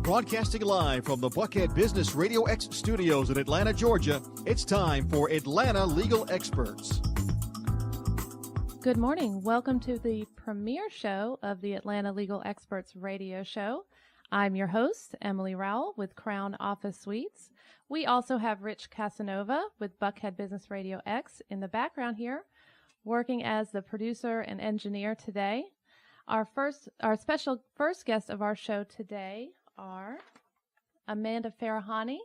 Broadcasting live from the Buckhead Business Radio X studios in Atlanta, Georgia, it's time for Atlanta Legal Experts. Good morning. Welcome to the premiere show of the Atlanta Legal Experts radio show. I'm your host, Emily Rowell with Crown Office Suites. We also have Rich Casanova with Buckhead Business Radio X in the background here, working as the producer and engineer today. Our special first guest of our show today are Amanda Farahani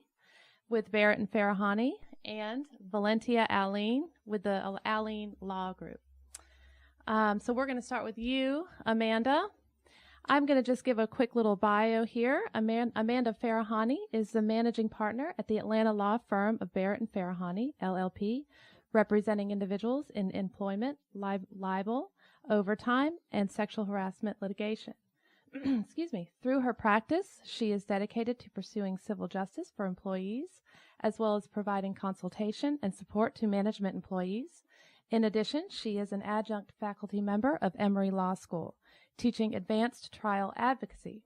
with Barrett and Farahani and Valentia Aline with the Aline Law Group. So we're going to start with you, Amanda. I'm going to just give a quick little bio here. Amanda Farahani is the managing partner at the Atlanta law firm of Barrett and Farahani, LLP, representing individuals in employment, libel, overtime, and sexual harassment litigation. Excuse me. Through her practice, she is dedicated to pursuing civil justice for employees, as well as providing consultation and support to management employees. In addition, she is an adjunct faculty member of Emory Law School, teaching advanced trial advocacy.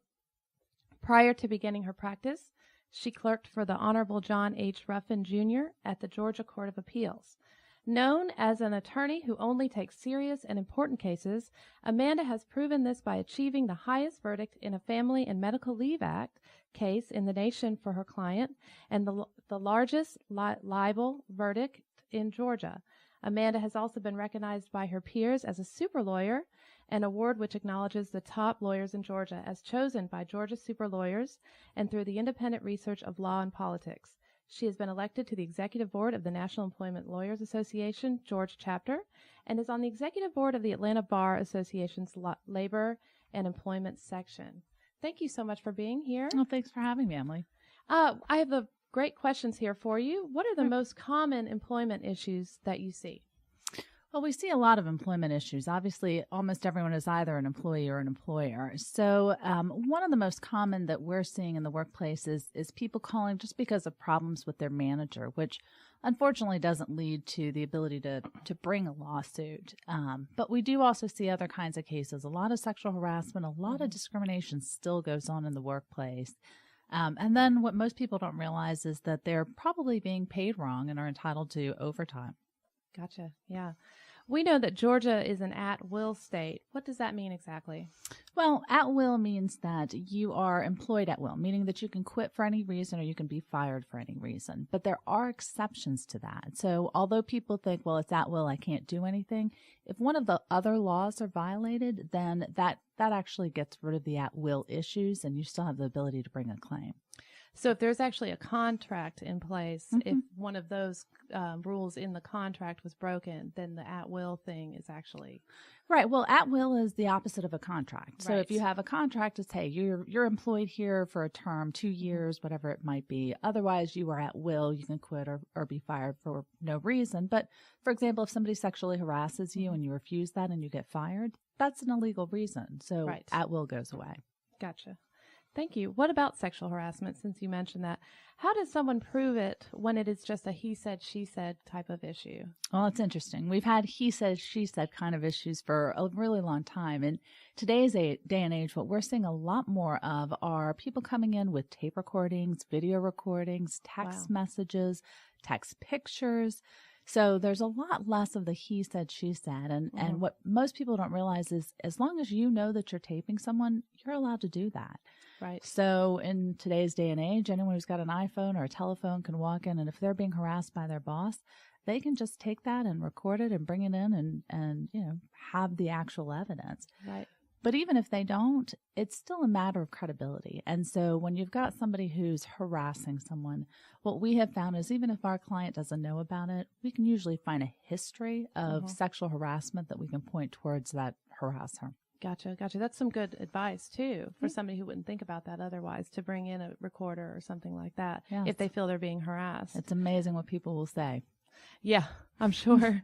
Prior to beginning her practice, she clerked for the Honorable John H. Ruffin, Jr. at the Georgia Court of Appeals. Known as an attorney who only takes serious and important cases, Amanda has proven this by achieving the highest verdict in a Family and Medical Leave Act case in the nation for her client and the largest libel verdict in Georgia. Amanda has also been recognized by her peers as a super lawyer, an award which acknowledges the top lawyers in Georgia as chosen by Georgia super lawyers and through the independent research of law and politics. She has been elected to the executive board of the National Employment Lawyers Association, Georgia chapter, and is on the executive board of the Atlanta Bar Association's Labor and Employment section. Thank you so much for being here. Well, thanks for having me, Emily. I have great questions here for you. What are the most common employment issues that you see? Well, we see a lot of employment issues. Obviously, almost everyone is either an employee or an employer. So one of the most common that we're seeing in the workplace is people calling just because of problems with their manager, which unfortunately doesn't lead to the ability to bring a lawsuit. But we do also see other kinds of cases. A lot of sexual harassment, a lot of discrimination still goes on in the workplace. And then what most people don't realize is that they're probably being paid wrong and are entitled to overtime. Gotcha. Yeah. We know that Georgia is an at-will state. What does that mean exactly? Well, at-will means that you are employed at will, meaning that you can quit for any reason or you can be fired for any reason. But there are exceptions to that. So although people think, well, it's at will, I can't do anything, if one of the other laws are violated, then that actually gets rid of the at-will issues and you still have the ability to bring a claim. So if there's actually a contract in place, if one of those rules in the contract was broken, then the at-will thing is actually... Right. Well, at-will is the opposite of a contract. So Right. if you have a contract, it's, hey, you're employed here for a term, 2 years, whatever it might be. Otherwise, you are at will. You can quit or be fired for no reason. But, for example, if somebody sexually harasses you and you refuse that and you get fired, that's an illegal reason. So Right. at-will goes away. Gotcha. Thank you. What about sexual harassment, since you mentioned that? How does someone prove it when it is just a he said, she said type of issue? Well, it's interesting. We've had he said, she said kind of issues for a really long time. And today's day and age, what we're seeing a lot more of are people coming in with tape recordings, video recordings, text messages, text pictures. So there's a lot less of the he said, she said. And what most people don't realize is as long as you know that you're taping someone, you're allowed to do that. Right. So in today's day and age, anyone who's got an iPhone or a telephone can walk in, and if they're being harassed by their boss, they can just take that and record it and bring it in and have the actual evidence. Right. But even if they don't, it's still a matter of credibility. And so when you've got somebody who's harassing someone, what we have found is even if our client doesn't know about it, we can usually find a history of sexual harassment that we can point towards that harasser. Gotcha. That's some good advice, too, for somebody who wouldn't think about that otherwise, to bring in a recorder or something like that if they feel they're being harassed. It's amazing what people will say. Yeah, I'm sure.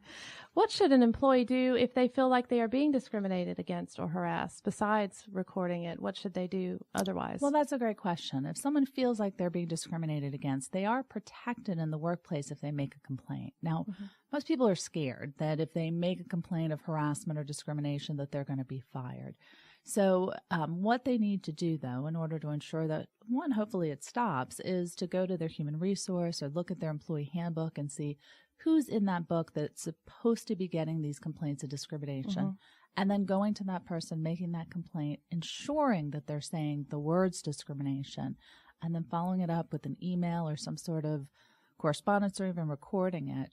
What should an employee do if they feel like they are being discriminated against or harassed? Besides recording it, what should they do otherwise? Well, that's a great question. If someone feels like they're being discriminated against, they are protected in the workplace if they make a complaint. Now, most people are scared that if they make a complaint of harassment or discrimination that they're going to be fired. So what they need to do, though, in order to ensure that one, hopefully it stops, is to go to their human resource or look at their employee handbook and see who's in that book that's supposed to be getting these complaints of discrimination. And then going to that person, making that complaint, ensuring that they're saying the words discrimination, and then following it up with an email or some sort of correspondence or even recording it.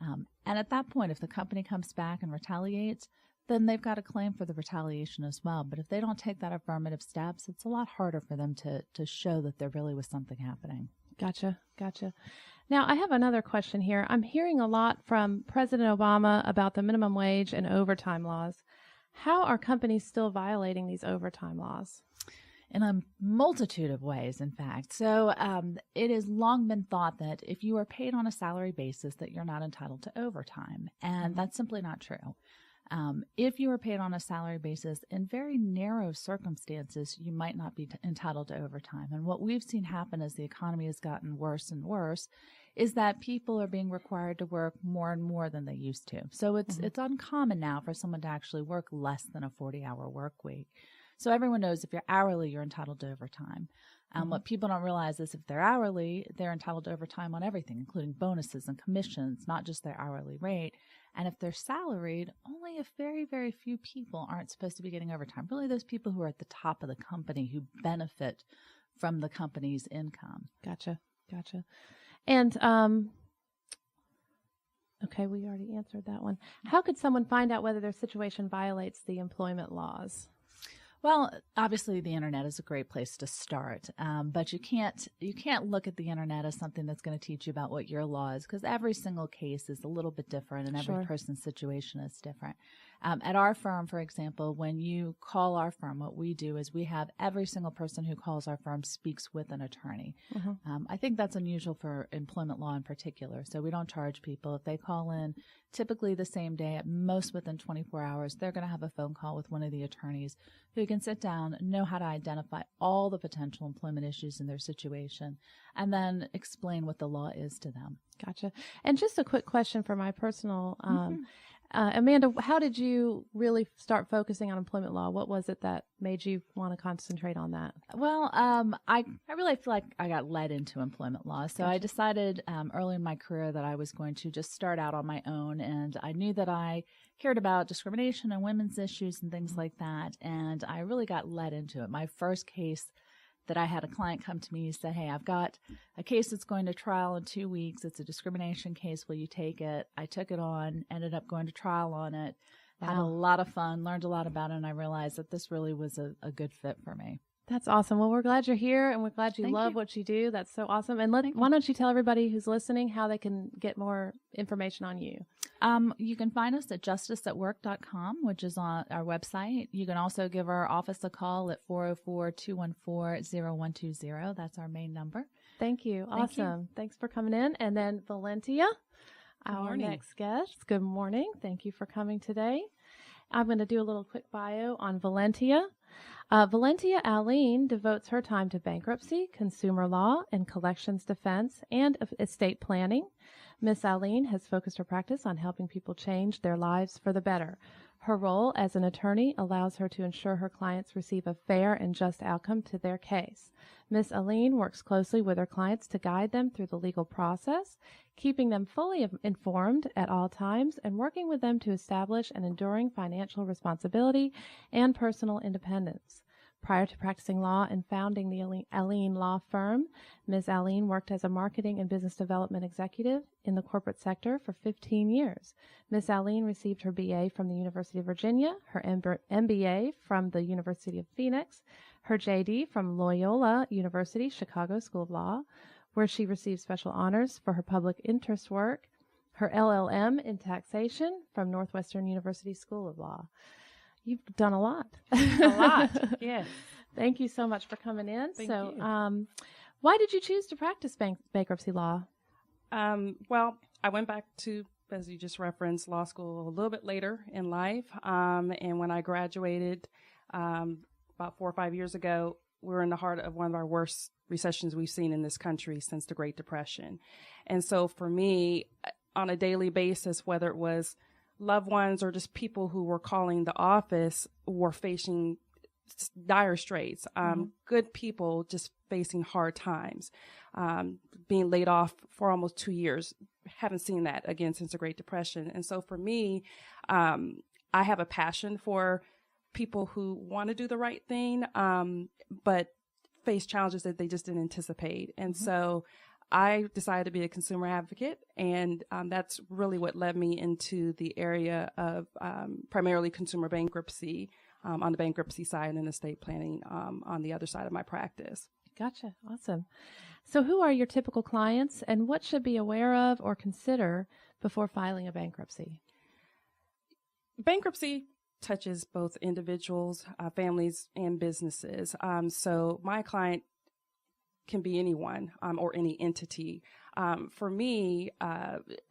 And at that point, if the company comes back and retaliates, then they've got a claim for the retaliation as well. But if they don't take that affirmative steps, it's a lot harder for them to show that there really was something happening. Gotcha. Now, I have another question here. I'm hearing a lot from President Obama about the minimum wage and overtime laws. How are companies still violating these overtime laws? In a multitude of ways, in fact. So it has long been thought that if you are paid on a salary basis, that you're not entitled to overtime. And that's simply not true. If you are paid on a salary basis, in very narrow circumstances, you might not be entitled to overtime. And what we've seen happen as the economy has gotten worse and worse is that people are being required to work more and more than they used to. So it's uncommon now for someone to actually work less than a 40-hour work week. So everyone knows if you're hourly, you're entitled to overtime. What people don't realize is if they're hourly, they're entitled to overtime on everything, including bonuses and commissions, not just their hourly rate. And if they're salaried, only a very, very few people aren't supposed to be getting overtime. Really, those people who are at the top of the company who benefit from the company's income. Gotcha. And, okay, we already answered that one. How could someone find out whether their situation violates the employment laws? Well, obviously the internet is a great place to start, but you can't look at the internet as something that's going to teach you about what your law is, because every single case is a little bit different and every person's situation is different. At our firm, for example, when you call our firm, what we do is we have every single person who calls our firm speaks with an attorney. I think that's unusual for employment law in particular. So we don't charge people. If they call in typically the same day, at most within 24 hours, they're going to have a phone call with one of the attorneys who can sit down, know how to identify all the potential employment issues in their situation, and then explain what the law is to them. Gotcha. And just a quick question for my personal Amanda, how did you really start focusing on employment law? What was it that made you want to concentrate on that? Well, I really feel like I got led into employment law. So I decided early in my career that I was going to just start out on my own. And I knew that I cared about discrimination and women's issues and things like that. And I really got led into it. My first case that I had a client come to me and say, hey, I've got a case that's going to trial in 2 weeks. It's a discrimination case. Will you take it? I took it on, ended up going to trial on it, had a lot of fun, learned a lot about it, and I realized that this really was a good fit for me. That's awesome. Well, we're glad you're here, and we're glad you love what you do. That's so awesome. And why don't you tell everybody who's listening how they can get more information on you? You can find us at justiceatwork.com, which is on our website. You can also give our office a call at 404-214-0120. That's our main number. Thank you. Awesome. Thanks for coming in. And then Valentia, our next guest. Good morning. Thank you for coming today. I'm going to do a little quick bio on Valentia. Valentia Aline devotes her time to bankruptcy, consumer law, and collections defense, and estate planning. Miss Aline has focused her practice on helping people change their lives for the better. Her role as an attorney allows her to ensure her clients receive a fair and just outcome to their case. Miss Aline works closely with her clients to guide them through the legal process, keeping them fully informed at all times and working with them to establish an enduring financial responsibility and personal independence. Prior to practicing law and founding the Aline Law Firm, Ms. Aline worked as a marketing and business development executive in the corporate sector for 15 years. Ms. Aline received her BA from the University of Virginia, her MBA from the University of Phoenix, her JD from Loyola University, Chicago School of Law, where she received special honors for her public interest work, her LLM in taxation from Northwestern University School of Law. You've done a lot. Yes. Thank you so much for coming in. Thank you. Why did you choose to practice bankruptcy law? Well, I went back to, as you just referenced, law school a little bit later in life. And when I graduated about 4 or 5 years ago, we were in the heart of one of our worst recessions we've seen in this country since the Great Depression. And so for me, on a daily basis, whether it was loved ones or just people who were calling the office were facing dire straits, good people just facing hard times, being laid off for almost 2 years. Haven't seen that again since the Great Depression. And so for me, I have a passion for people who want to do the right thing, but face challenges that they just didn't anticipate. And so I decided to be a consumer advocate, and that's really what led me into the area of primarily consumer bankruptcy on the bankruptcy side and estate planning on the other side of my practice. Gotcha. Awesome. So who are your typical clients, and what should be aware of or consider before filing a bankruptcy? Bankruptcy touches both individuals, families, and businesses. So my client can be anyone or any entity. For me,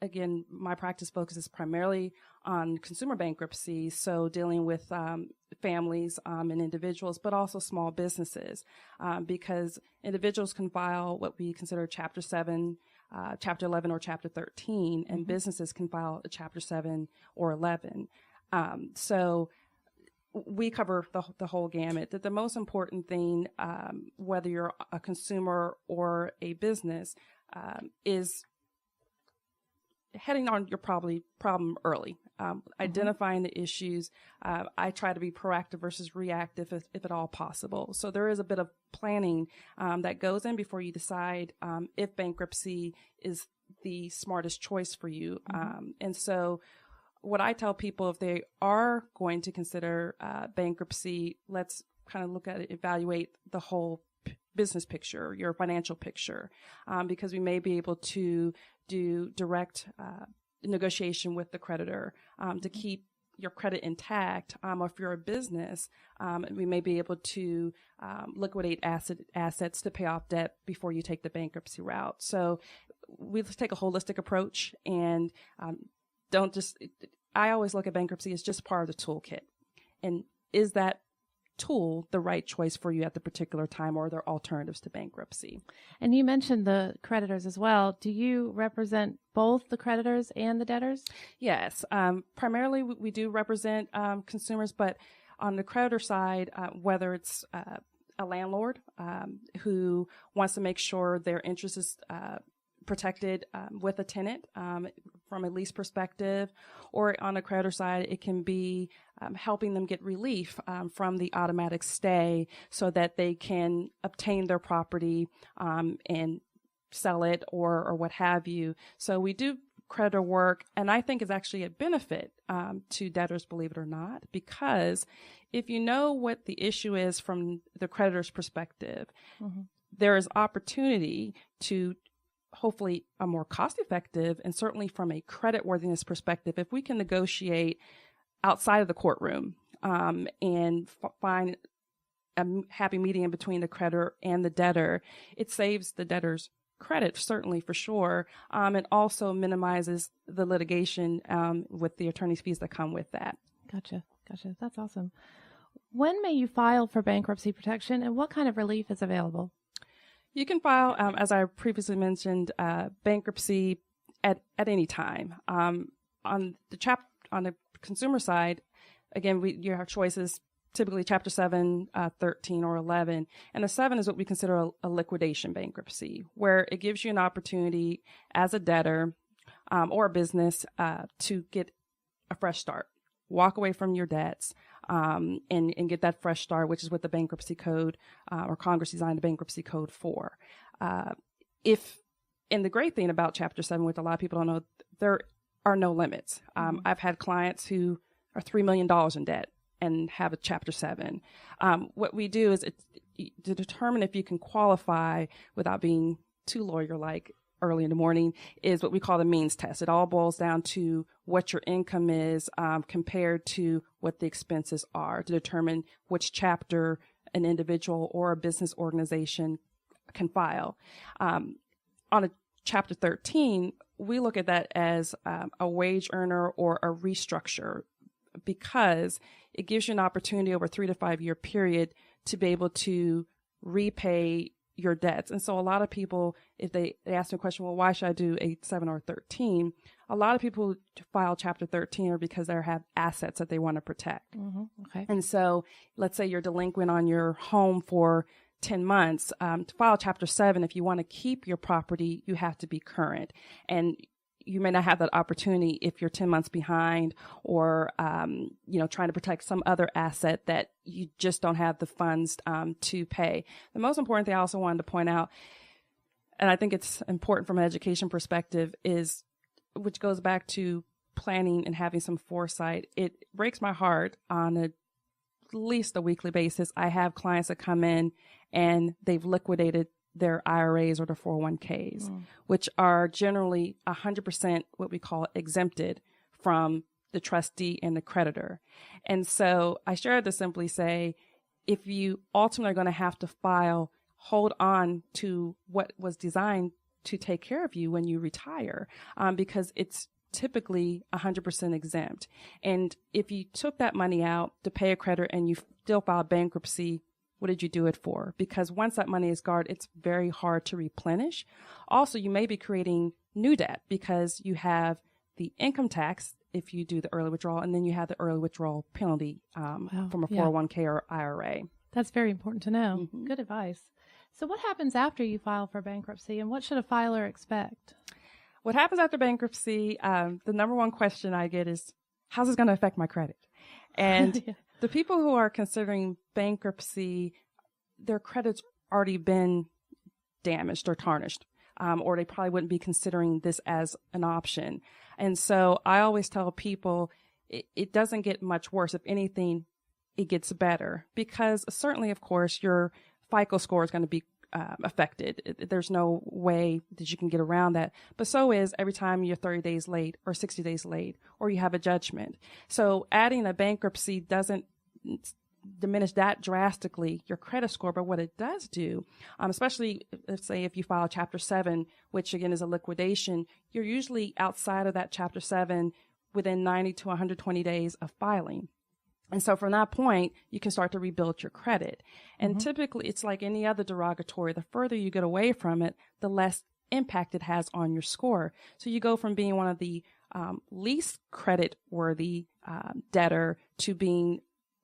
again, my practice focuses primarily on consumer bankruptcy, so dealing with families and individuals, but also small businesses, because individuals can file what we consider Chapter 7, Chapter 11, or Chapter 13, and businesses can file a Chapter 7 or 11. So we cover the whole gamut. That the most important thing, whether you're a consumer or a business, is heading on your problem early, identifying the issues. I try to be proactive versus reactive if at all possible. So there is a bit of planning that goes in before you decide if bankruptcy is the smartest choice for you. And so what I tell people, if they are going to consider bankruptcy, let's kind of look at it, evaluate the whole business picture, your financial picture, because we may be able to do direct negotiation with the creditor to keep your credit intact. Or if you're a business, we may be able to liquidate assets to pay off debt before you take the bankruptcy route. So we take a holistic approach and don't just, I always look at bankruptcy as just part of the toolkit. And is that tool the right choice for you at the particular time, or are there alternatives to bankruptcy? And you mentioned the creditors as well. Do you represent both the creditors and the debtors? Yes. Primarily, we do represent consumers, but on the creditor side, whether it's a landlord who wants to make sure their interest is protected with a tenant from a lease perspective, or on the creditor side, it can be helping them get relief from the automatic stay so that they can obtain their property and sell it or what have you. So we do creditor work, and I think is actually a benefit to debtors, believe it or not, because if you know what the issue is from the creditor's perspective, there is opportunity to hopefully a more cost-effective, and certainly from a creditworthiness perspective, if we can negotiate outside of the courtroom and find a happy medium between the creditor and the debtor, it saves the debtor's credit, certainly for sure. It also minimizes the litigation with the attorney's fees that come with that. Gotcha. That's awesome. When may you file for bankruptcy protection, and what kind of relief is available? You can file, as I previously mentioned, bankruptcy at any time. On the consumer side, again, you have choices, typically Chapter 7, 13, or 11. And the 7 is what we consider a liquidation bankruptcy, where it gives you an opportunity as a debtor or a business to get a fresh start, walk away from your debts, and get that fresh start, which is what the bankruptcy code or Congress designed the bankruptcy code for. And the great thing about Chapter 7, which a lot of people don't know, there are no limits. I've had clients who are $3 million in debt and have a Chapter 7. What we do is to determine if you can qualify without being too lawyer-like early in the morning is what we call the means test. It all boils down to what your income is compared to what the expenses are to determine which chapter an individual or a business organization can file. On a Chapter 13, we look at that as a wage earner or a restructure, because it gives you an opportunity over a 3 to 5 year period to be able to repay your debts. And so a lot of people, if they ask me a question, well, why should I do 8, 7, or 13? A lot of people who file Chapter 13 are because they have assets that they want to protect. Okay. And so let's say you're delinquent on your home for 10 months. To file Chapter 7, if you want to keep your property, you have to be current. And you may not have that opportunity if you're 10 months behind or, trying to protect some other asset that you just don't have the funds to pay. The most important thing I also wanted to point out, and I think it's important from an education perspective, is, which goes back to planning and having some foresight. It breaks my heart on at least a weekly basis. I have clients that come in and they've liquidated their IRAs or their 401ks, which are generally 100% what we call exempted from the trustee and the creditor. And so I share it to simply say, if you ultimately are going to have to file, hold on to what was designed to take care of you when you retire, because it's typically 100% exempt. And if you took that money out to pay a creditor and you still filed bankruptcy, what did you do it for? Because once that money is gone, it's very hard to replenish. Also, you may be creating new debt because you have the income tax if you do the early withdrawal, and then you have the early withdrawal penalty from a 401k or IRA. That's very important to know. Good advice. So what happens after you file for bankruptcy, and what should a filer expect? What happens after bankruptcy, the number one question I get is, how's this going to affect my credit? And the people who are considering bankruptcy, their credit's already been damaged or tarnished, or they probably wouldn't be considering this as an option. And so I always tell people it doesn't get much worse. If anything, it gets better, because certainly, of course, your FICO score is going to be affected. There's no way that you can get around that. But so is every time you're 30 days late or 60 days late or you have a judgment. So adding a bankruptcy doesn't diminish that drastically, your credit score. But what it does do, especially let's say if you file Chapter 7, which again is a liquidation, you're usually outside of that Chapter 7 within 90 to 120 days of filing. And so from that point, you can start to rebuild your credit. And typically, it's like any other derogatory. The further you get away from it, the less impact it has on your score. So you go from being one of the least credit-worthy debtor to being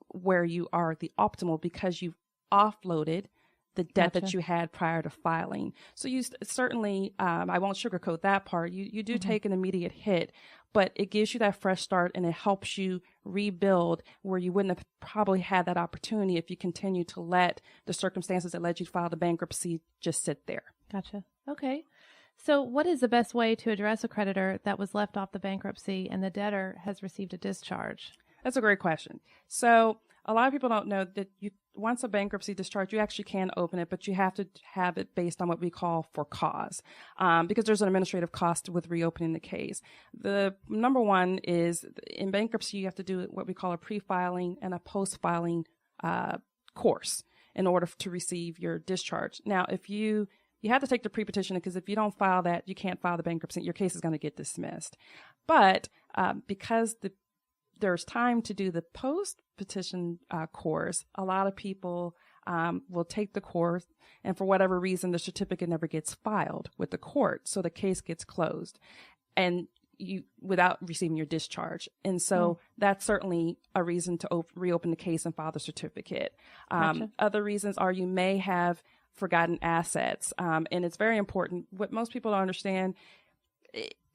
where you are the optimal, because you've offloaded the debt that you had prior to filing. So you certainly, I won't sugarcoat that part. You do take an immediate hit, but it gives you that fresh start and it helps you rebuild where you wouldn't have probably had that opportunity if you continue to let the circumstances that led you to file the bankruptcy just sit there. Gotcha. Okay. So what is the best way to address a creditor that was left off the bankruptcy and the debtor has received a discharge? That's a great question. So a lot of people don't know that once a bankruptcy discharge, you actually can open it, but you have to have it based on what we call for cause, because there's an administrative cost with reopening the case. The number one is in bankruptcy, you have to do what we call a pre-filing and a post-filing course in order to receive your discharge. Now, if you have to take the pre-petition, because if you don't file that, you can't file the bankruptcy. Your case is going to get dismissed. But because there's time to do the post-petition course, a lot of people will take the course, and for whatever reason, the certificate never gets filed with the court, so the case gets closed, and you without receiving your discharge. And so that's certainly a reason to reopen the case and file the certificate. Gotcha. Other reasons are you may have forgotten assets, and it's very important. What most people don't understand,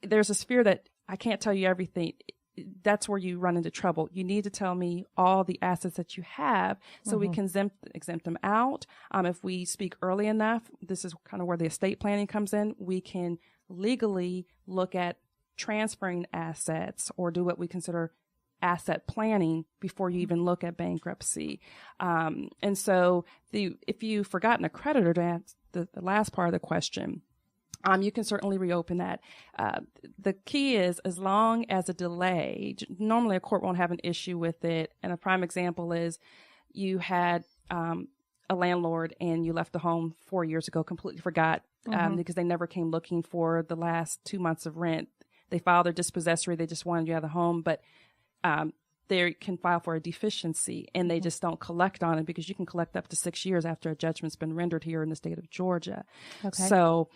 there's this fear that I can't tell you everything. That's where you run into trouble. You need to tell me all the assets that you have so we can exempt them out. If we speak early enough, this is kind of where the estate planning comes in. We can legally look at transferring assets or do what we consider asset planning before you even look at bankruptcy. And so if you've forgotten a creditor, to answer the last part of the question, you can certainly reopen that. The key is, as long as a delay, normally a court won't have an issue with it. And a prime example is you had a landlord and you left the home 4 years ago, completely forgot because they never came looking for the last 2 months of rent. They filed their dispossessory. They just wanted you out of the home. But they can file for a deficiency and they just don't collect on it, because you can collect up to 6 years after a judgment's been rendered here in the state of Georgia. Okay. So,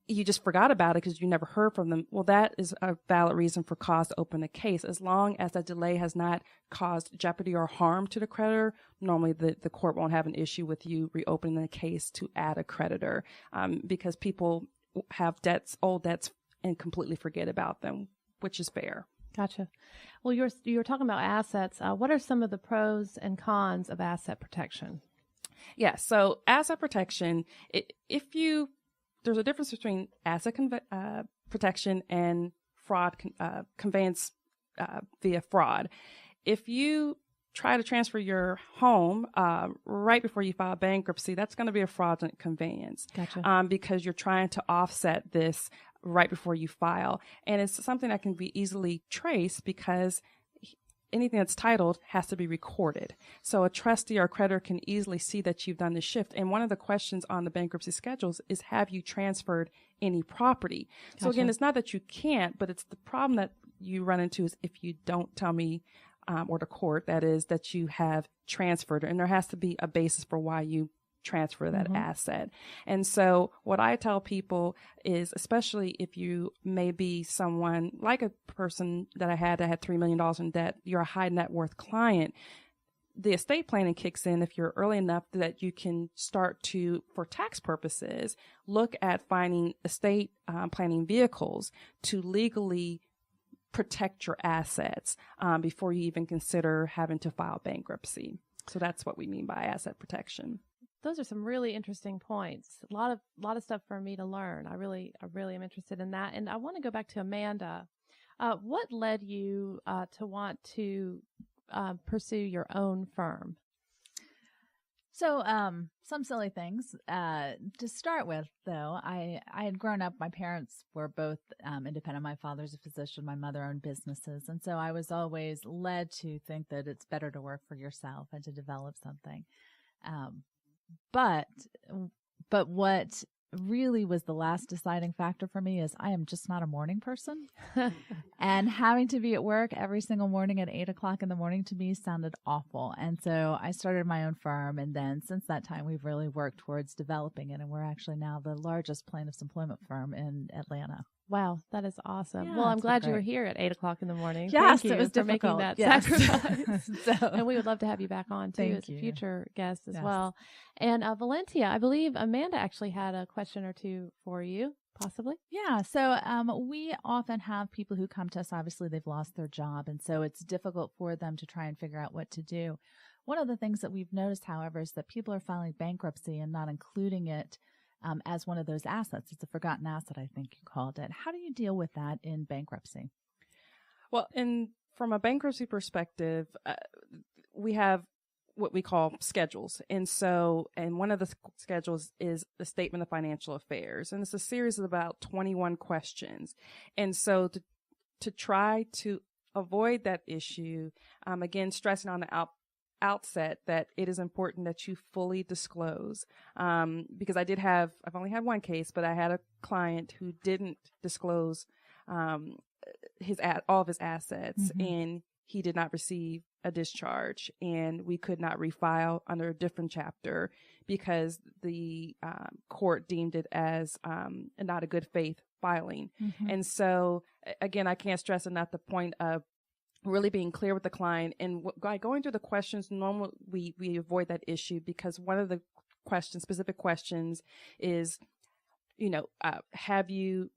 you just forgot about it because you never heard from them. Well, that is a valid reason for cause to open a case. As long as that delay has not caused jeopardy or harm to the creditor, normally the court won't have an issue with you reopening the case to add a creditor, because people have debts, old debts, and completely forget about them, which is fair. Gotcha. Well, you were talking about assets. What are some of the pros and cons of asset protection? Yeah, so asset protection, there's a difference between asset protection and fraud, conveyance via fraud. If you try to transfer your home right before you file bankruptcy, that's going to be a fraudulent conveyance. Gotcha. Because you're trying to offset this right before you file. And it's something that can be easily traced, because anything that's titled has to be recorded. So a trustee or creditor can easily see that you've done the shift. And one of the questions on the bankruptcy schedules is, have you transferred any property? Gotcha. So again, it's not that you can't, but it's the problem that you run into is if you don't tell me, or the court, that is, that you have transferred, and there has to be a basis for why you transfer that asset. And so what I tell people is, especially if you may be someone like a person that I had $3 million in debt, you're a high net worth client, the estate planning kicks in if you're early enough that you can start to, for tax purposes, look at finding estate planning vehicles to legally protect your assets before you even consider having to file bankruptcy. So that's what we mean by asset protection. Those are some really interesting points. A lot of stuff for me to learn. I really am interested in that. And I want to go back to Amanda. What led you to want to pursue your own firm? So, some silly things. To start with, though, I had grown up, my parents were both independent. My father's a physician, my mother owned businesses. And so I was always led to think that it's better to work for yourself and to develop something. But what really was the last deciding factor for me is I am just not a morning person. And having to be at work every single morning at 8:00 in the morning to me sounded awful. And so I started my own firm. And then since that time, we've really worked towards developing it. And we're actually now the largest plaintiff's employment firm in Atlanta. Wow, that is awesome. Yeah, well, I'm it's glad been you were great. here at 8:00 in the morning. Yes, Thank you it was for making difficult. that Yes. sacrifice. So- And we would love to have you back on too Thank as a you. future guest as Yes. well. And Valentia, I believe Amanda actually had a question or two for you, possibly. Yeah. So we often have people who come to us. Obviously, they've lost their job. And so it's difficult for them to try and figure out what to do. One of the things that we've noticed, however, is that people are filing bankruptcy and not including it as one of those assets. It's a forgotten asset, I think you called it. How do you deal with that in bankruptcy? Well, from a bankruptcy perspective, we have what we call schedules. And one of the schedules is the Statement of Financial Affairs. And it's a series of about 21 questions. And so to try to avoid that issue, again, stressing on the outset that it is important that you fully disclose, because I've only had one case, but I had a client who didn't disclose all of his assets, and he did not receive a discharge, and we could not refile under a different chapter because the court deemed it as not a good faith filing. And so again, I can't stress enough the point of really being clear with the client, and by going through the questions, normally we avoid that issue, because one of the specific questions is, have you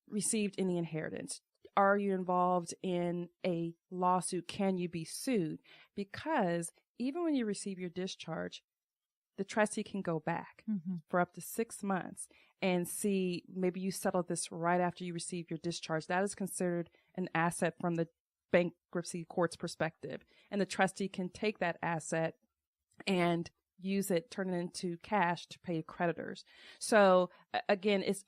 received any inheritance? Are you involved in a lawsuit? Can you be sued? Because even when you receive your discharge, the trustee can go back for up to 6 months and see, maybe you settled this right after you receive your discharge. That is considered an asset from the bankruptcy court's perspective, and the trustee can take that asset and use it, turn it into cash to pay creditors. So again, it's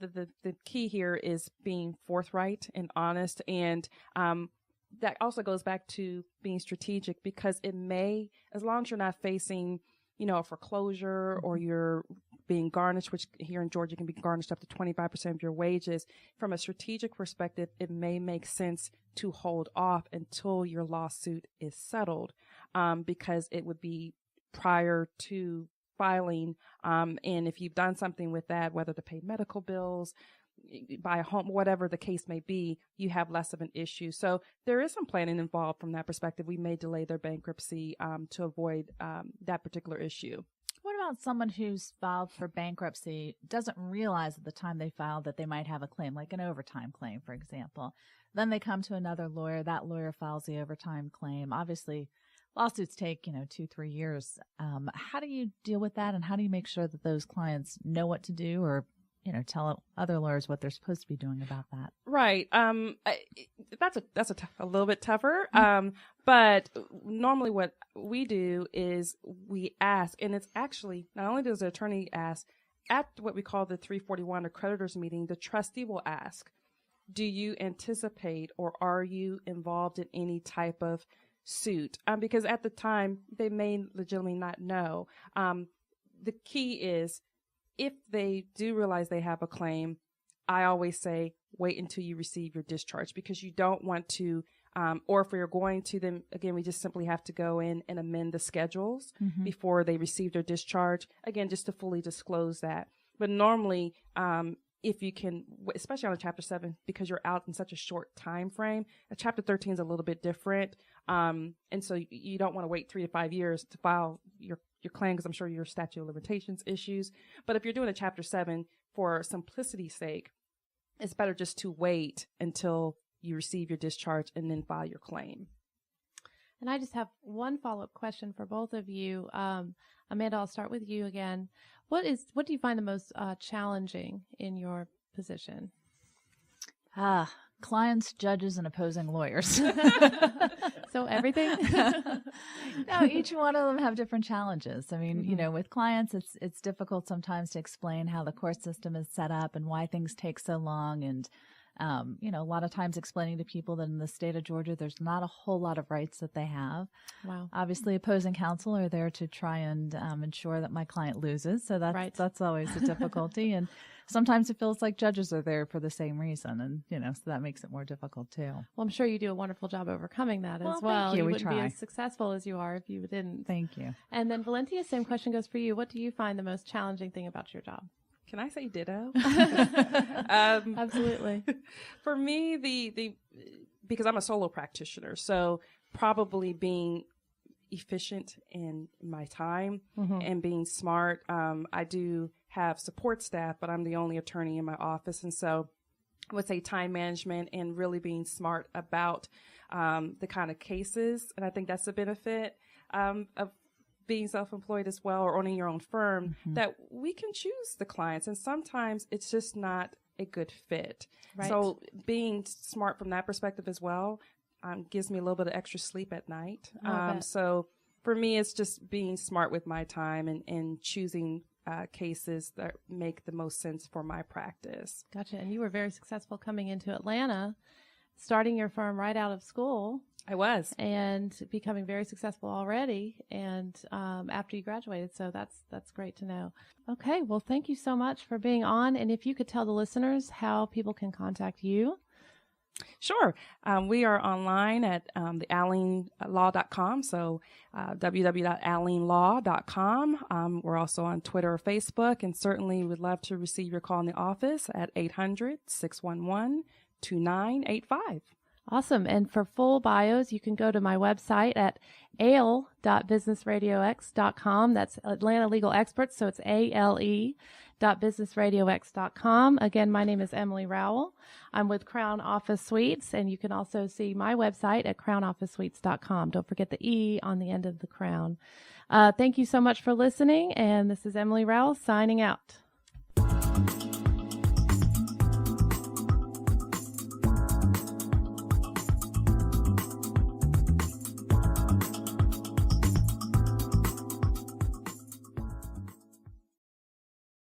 the key here is being forthright and honest, and that also goes back to being strategic, because it may, as long as you're not facing a foreclosure or you're being garnished, which here in Georgia can be garnished up to 25% of your wages. From a strategic perspective, it may make sense to hold off until your lawsuit is settled, because it would be prior to filing. And if you've done something with that, whether to pay medical bills, buy a home, whatever the case may be, you have less of an issue. So there is some planning involved from that perspective. We may delay their bankruptcy to avoid that particular issue. What about someone who's filed for bankruptcy, doesn't realize at the time they filed that they might have a claim, like an overtime claim, for example? Then they come to another lawyer. That lawyer files the overtime claim. Obviously, lawsuits take, 2-3 years. How do you deal with that, and how do you make sure that those clients know what to do, or tell other lawyers what they're supposed to be doing about that? Right. That's a little bit tougher. But normally what we do is we ask, and it's actually, not only does the attorney ask, at what we call the 341 or creditors meeting, the trustee will ask, do you anticipate or are you involved in any type of suit? Because at the time, they may legitimately not know. The key is, if they do realize they have a claim, I always say, wait until you receive your discharge, because you don't want to, or if you're going to, then again, we just simply have to go in and amend the schedules before they receive their discharge. Again, just to fully disclose that. But normally, if you can, especially on a Chapter 7, because you're out in such a short time frame, a Chapter 13 is a little bit different. And so you don't want to wait 3 to 5 years to file your claim, because I'm sure your statute of limitations issues. But if you're doing a Chapter 7, for simplicity's sake, it's better just to wait until you receive your discharge and then file your claim. And I just have one follow-up question for both of you. Amanda, I'll start with you again. What do you find the most challenging in your position? Clients, judges, and opposing lawyers. So everything? No, each one of them have different challenges. I mean, with clients, it's difficult sometimes to explain how the court system is set up and why things take so long. And, a lot of times explaining to people that in the state of Georgia, there's not a whole lot of rights that they have. Wow. Obviously, opposing counsel are there to try and ensure that my client loses. So that's always a difficulty. And sometimes it feels like judges are there for the same reason. And, so that makes it more difficult too. Well, I'm sure you do a wonderful job overcoming that as well. Thank you. You We wouldn't try. be as successful as you are if you didn't. Thank you. And then Valentia, same question goes for you. What do you find the most challenging thing about your job? Can I say ditto? Absolutely. For me, because I'm a solo practitioner, so probably being efficient in my time and being smart. I do have support staff, but I'm the only attorney in my office. And so I would say time management and really being smart about the kind of cases. And I think that's a benefit of being self-employed as well, or owning your own firm, that we can choose the clients. And sometimes it's just not a good fit. Right. So being smart from that perspective as well gives me a little bit of extra sleep at night. So for me, it's just being smart with my time and choosing cases that make the most sense for my practice. Gotcha. And you were very successful coming into Atlanta, starting your firm right out of school. I was. And becoming very successful already, and after you graduated. So that's great to know. Okay, well, thank you so much for being on. And if you could tell the listeners how people can contact you. Sure. We are online at theallenlaw.com, so www.allenlaw.com. We're also on Twitter or Facebook, and certainly would love to receive your call in the office at 800-611-2985. Awesome. And for full bios, you can go to my website at ale.businessradiox.com. That's Atlanta Legal Experts, so it's ALE.businessradiox.com. Again, my name is Emily Rowell. I'm with Crown Office Suites, and you can also see my website at crownofficesuites.com. Don't forget the E on the end of the crown. Thank you so much for listening, and this is Emily Rowell signing out.